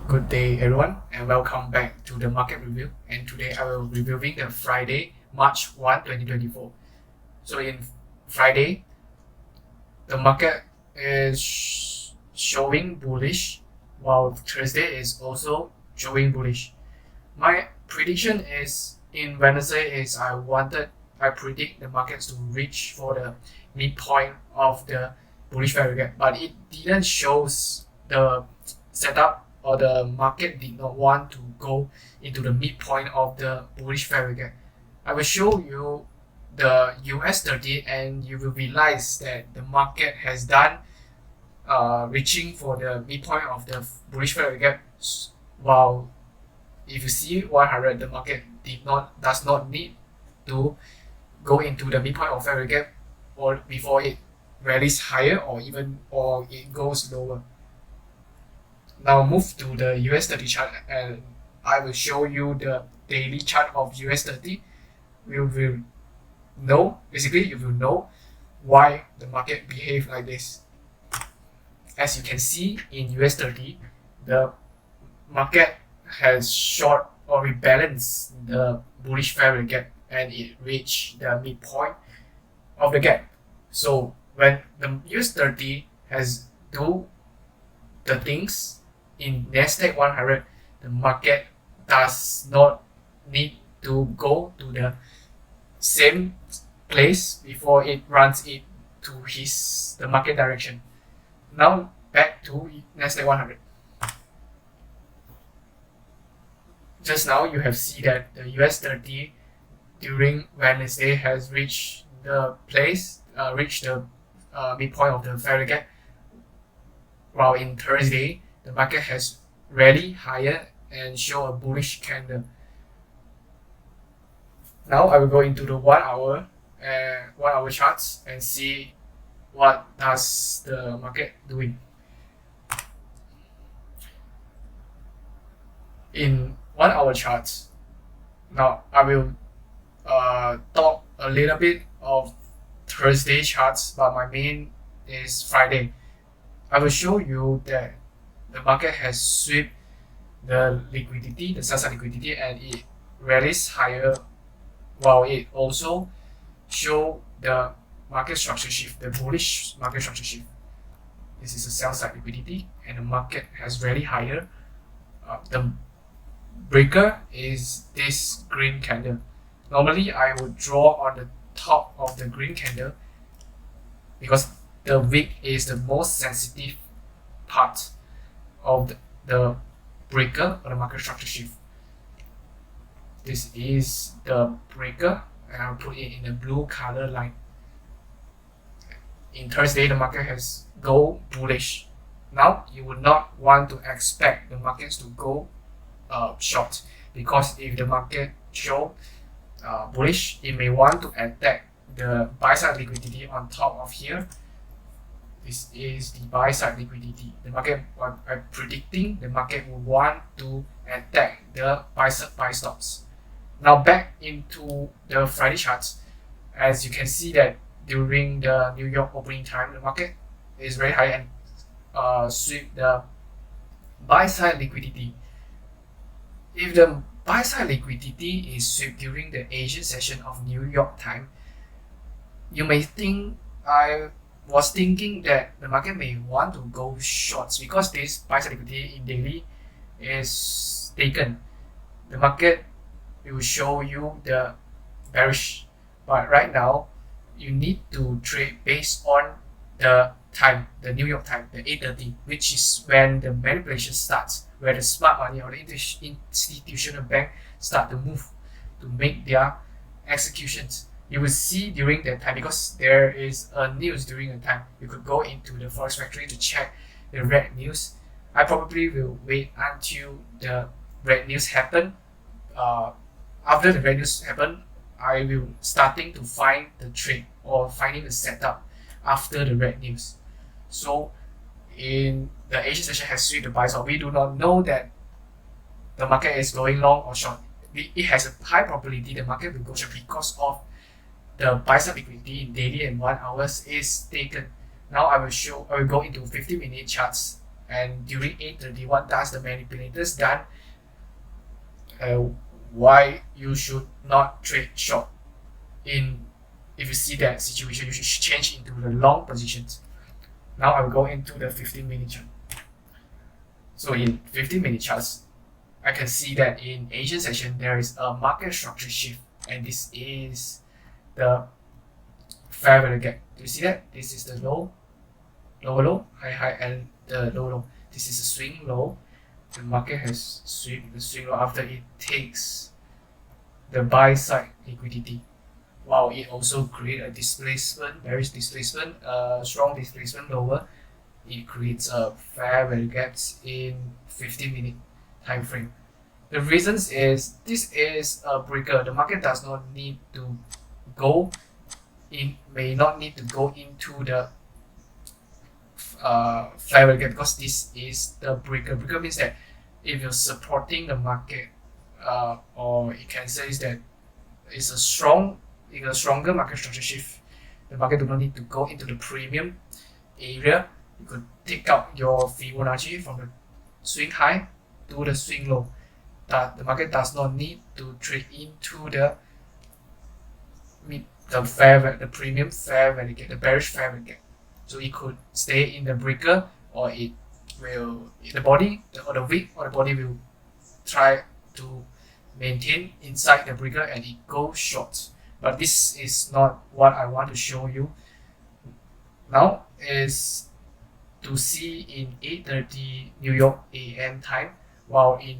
Good day everyone and welcome back to the market review, and today I will be reviewing the Friday, March 1, 2024. So in Friday, the market is showing bullish while Thursday is also showing bullish. My prediction is in Wednesday is I predict the markets to reach for the midpoint of the bullish fair gap, but it didn't shows the setup, or the market did not want to go into the midpoint of the bullish fair gap. I will show you the US 30 and you will realize that the market has done reaching for the midpoint of the bullish fair gap, while if you see 100, the market does not need to go into the midpoint of fair gap or before it rallies higher or it goes lower. Now move to the US 30 chart and I will show you the daily chart of US 30. You will know why the market behave like this. As you can see in US 30, the market has short or rebalanced the bullish fair gap and it reached the midpoint of the gap. So when the US 30 has do the things in Nasdaq 100, the market does not need to go to the same place before it runs it to the market direction. Now back to Nasdaq 100. Just now you have seen that the US 30 during Wednesday has reached the midpoint of the fair gap, while in Thursday the market has rallied higher and show a bullish candle. Now I will go into the 1 hour charts and see what does the market doing. In 1 hour charts, now I will talk a little bit of Thursday charts, but my main is Friday. I will show you that the market has swept the liquidity, the sell-side liquidity, and it rallies higher, while it also show the market structure shift, the bullish market structure shift. This is a sell-side liquidity and the market has rallied higher. The breaker is this green candle. Normally I would draw on the top of the green candle because the wick is the most sensitive part of the breaker or the market structure shift. This is the breaker and I'll put it in the blue color line. In Thursday, the market has go bullish. Now you would not want to expect the markets to go short, because if the market show bullish, it may want to attack the buy side liquidity on top of here. This is the buy side liquidity. The market, I'm predicting the market will want to attack the buy stops. Now back into the Friday charts, as you can see that during the New York opening time, the market is very high and sweep the buy side liquidity. If the buy side liquidity is swept during the Asian session of New York time, you may think I was thinking that the market may want to go shorts because this buy side liquidity in daily is taken. The market will show you the bearish, but right now you need to trade based on the time, the New York time, the 8:30, which is when the manipulation starts, where the smart money or the institutional bank start to move to make their executions. You will see during that time, because there is a news during the time. You could go into the Forex Factory to check the red news. I probably will wait until the red news happen. After the red news happen, I will starting to find the trade or finding the setup after the red news. So in the Asian session has swept the buy, so we do not know that the market is going long or short. It has a high probability the market will go short because of the buy side liquidity in daily and 1 hours is taken. Now I will go into 50-minute charts and during 8:30, what does the manipulators done? Why you should not trade short in, if you see that situation, you should change into the long positions. Now I will go into the 15-minute chart. So in 15-minute charts, I can see that in Asian session there is a market structure shift, and this is the fair value gap. Do you see that? This is the low, lower low, high high, and the low low. This is a swing low. The market has swept the swing low after it takes the buy side liquidity. While it also creates a displacement, bearish displacement, strong displacement lower, it creates a fair value gaps in 15-minute time frame. The reasons is this is a breaker. The market does not need to go in, may not need to go into the fair value gap, because this is the breaker. Breaker means that if you're supporting the market, or you can say is that it's a stronger market structure shift. The market do not need to go into the premium area. You could take out your Fibonacci from the swing high to the swing low. That the market does not need to trade into the premium fair value gap, the bearish fair value gap. So it could stay in the breaker, or it will in the body, or the wick or the body will try to maintain inside the breaker and it goes short. But this is not what I want to show you now. Is to see in 8:30 New York AM time, while in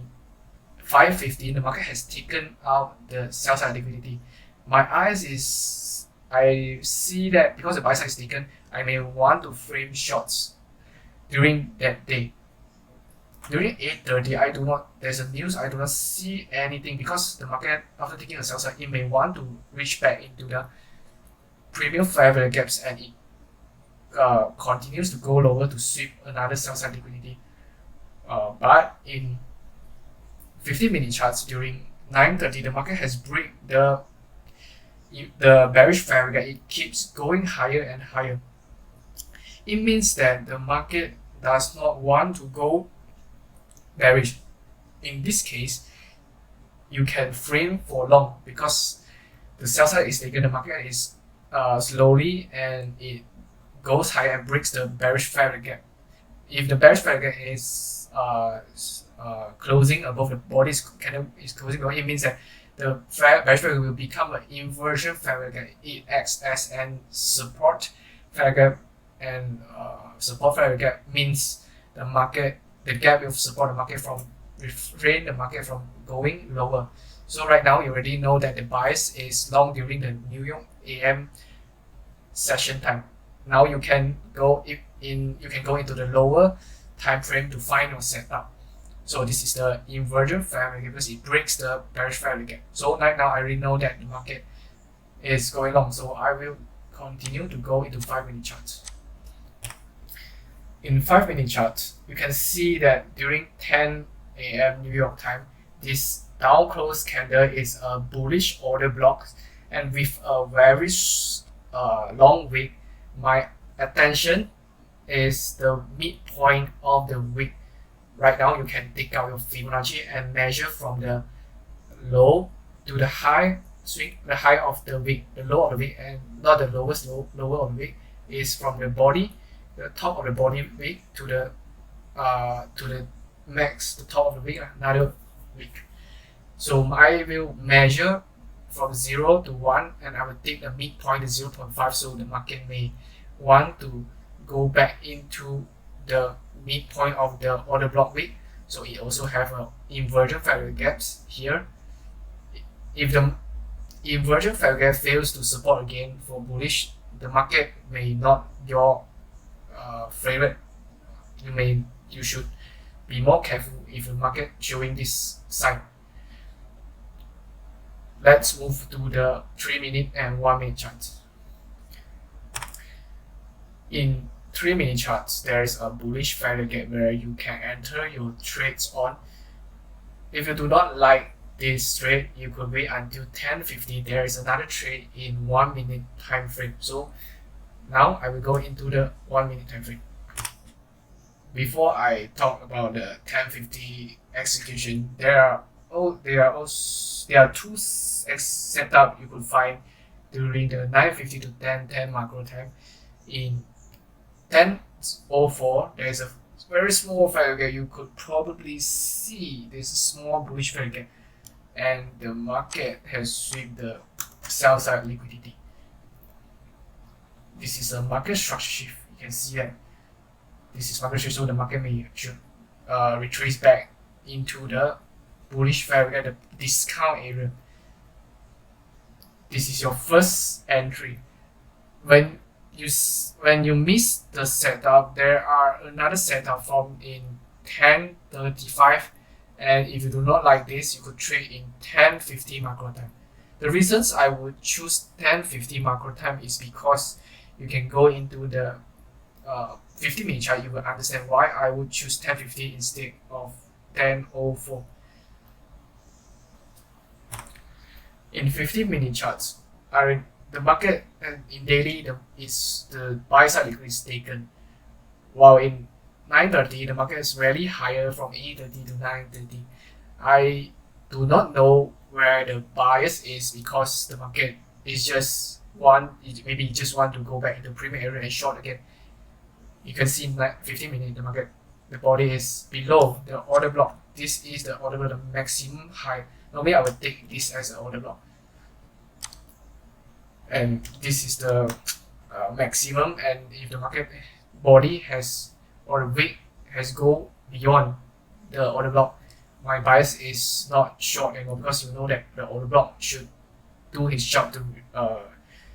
5:15 the market has taken out the sell side liquidity. My eyes is, I see that because the buy side is taken, I may want to frame shorts during that day. During 8:30, there's a news, I do not see anything, because the market, after taking a sell side, it may want to reach back into the premium fair value gaps, and it continues to go lower to sweep another sell side liquidity. But in 15-minute charts during 9:30, the market has break the bearish fair value gap. It keeps going higher and higher. It means that the market does not want to go bearish. In this case, you can frame for long, because the sell side is taken, the market is slowly, and it goes high and breaks the bearish fair value gap. If the bearish fair value gap is closing above the body is closing above, it means that the bearish fair value will become an inversion fair value gap. It acts as an support fair gap, and support fair value gap means the gap will support the market from, refrain the market from going lower. So right now you already know that the bias is long during the New York AM session time. Now you can go into the lower time frame to find your setup. So this is the inversion fair value gap, because it breaks the bearish fair value gap. So right now I already know that the market is going long, so I will continue to go into 5-minute charts. In 5-minute charts, you can see that during 10 AM New York time, this down close candle is a bullish order block, and with a very long wick, my attention is the midpoint of the wick. Right now, you can take out your Fibonacci and measure from the low to the high, swing the high of the wick, the low of the wick, and not the lowest low, lower of the wick is from the body, the top of the body wick to the max, the top of the wick, another wick. So I will measure from 0 to 1, and I will take the midpoint to 0.5, so the market may want to go back into the midpoint of the order block wick. So it also have a inversion fair value gaps here. If the inversion fair value gap fails to support again for bullish, the market may not your favorite. You should be more careful if the market showing this sign. Let's move to the 3-minute and 1-minute charts. In 3-minute charts, there is a bullish fair value gap where you can enter your trades on. If you do not like this trade, you could wait until 10:50. There is another trade in 1-minute time frame. So now I will go into the 1-minute time frame. before I talk about the 1050 execution, there are two setup you could find during the 950 to 1010 macro time. In 1004, there is a very small value gap. You could probably see this small bullish value gap, and the market has swept the sell side liquidity. This is a market structure shift. You can see that this is market shift, so the market should retrace back into the bullish value gap, the discount area. This is your first entry. When you miss the setup, there are another setup formed in 1035, and if you do not like this, you could trade in 1050 macro time. The reasons I would choose 1050 macro time is because you can go into the 50-minute chart. You will understand why I would choose 1050 instead of 1004. In 50-minute charts, the market in daily the buy side liquidity is taken, while in 9:30 the market is rarely higher from 8:30 to 9:30. I do not know where the bias is because the market is just maybe just want to go back into premium area and short again. You can see in 15-minute the market, the body is below the order block. This is the order block, the maximum high. Normally I would take this as an order block, and this is the maximum. And if the market body has or the wick has go beyond the order block, my bias is not short anymore, because you know that the order block should do his job to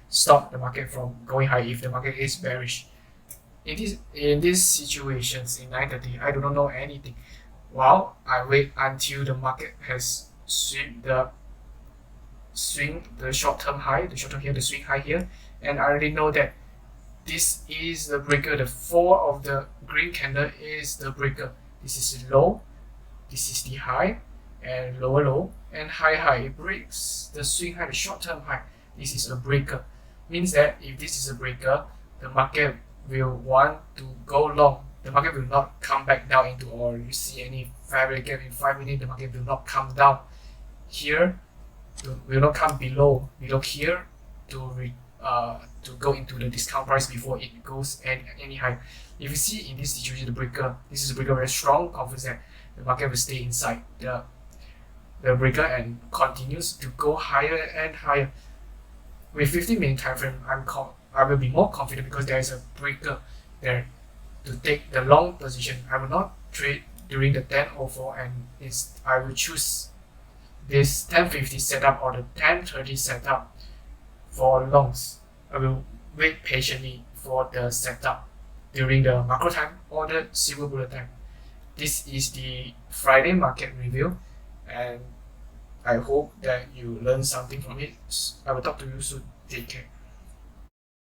stop the market from going high if the market is bearish. In these situations in 9:30, I do not know anything. While I wait until the market has swing the short term high, the short term here, the swing high here, and I already know that this is the breaker. The 4 of the green candle is the breaker. This is low, this is the high, and lower low, and high high. It breaks the swing high, the short term high. This is a breaker. Means that if this is a breaker, the market will want to go long. The market will not come back down into, or you see any fabric gap in 5 minutes, the market will not come down here, will not come below here to go into the discount price before it goes any higher. If you see in this situation, the breaker, this is a breaker very strong confidence that the market will stay inside the breaker and continues to go higher and higher. With 15-minute time frame, I will be more confident because there is a breaker there to take the long position. I will not trade during the 1004, and I will choose this 1050 setup or the 1030 setup for longs. I will wait patiently for the setup during the macro time or the silver bullet time. This is the Friday market review, and I hope that you learn something from it. I will talk to you soon. Take care.